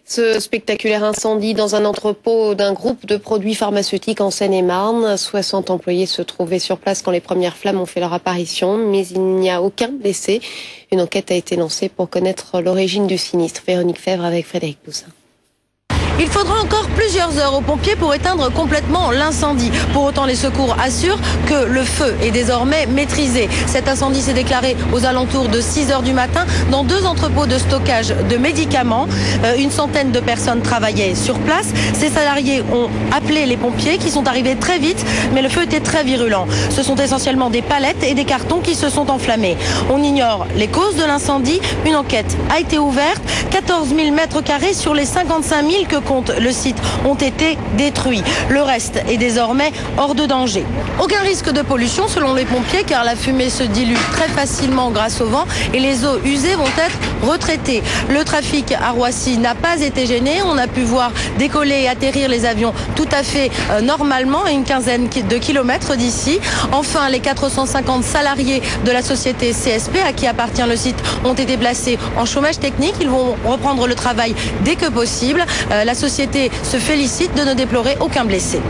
Ce spectaculaire incendie dans un entrepôt d'un groupe de produits pharmaceutiques en Seine-et-Marne. 60 employés se trouvaient sur place quand les premières flammes ont fait leur apparition, mais il n'y a aucun blessé. Une enquête a été lancée pour connaître l'origine du sinistre. Véronique Fèvre avec Frédéric Poussin. Il faudra encore plusieurs heures aux pompiers pour éteindre complètement l'incendie. Pour autant, les secours assurent que le feu est désormais maîtrisé. Cet incendie s'est déclaré aux alentours de 6 heures du matin dans 2 entrepôts de stockage de médicaments. Une centaine de personnes travaillaient sur place. Ces salariés ont appelé les pompiers qui sont arrivés très vite, mais le feu était très virulent. Ce sont essentiellement des palettes et des cartons qui se sont enflammés. On ignore les causes de l'incendie. Une enquête a été ouverte. 14 000 mètres carrés sur les 55 000 que compte le site ont été détruits. Le reste est désormais hors de danger. Aucun risque de pollution selon les pompiers car la fumée se dilue très facilement grâce au vent et les eaux usées vont être retraitées. Le trafic à Roissy n'a pas été gêné. On a pu voir décoller et atterrir les avions tout à fait normalement à une quinzaine de kilomètres d'ici. Enfin, les 450 salariés de la société CSP à qui appartient le site ont été placés en chômage technique. Ils vont reprendre le travail dès que possible. La société se félicite de ne déplorer aucun blessé.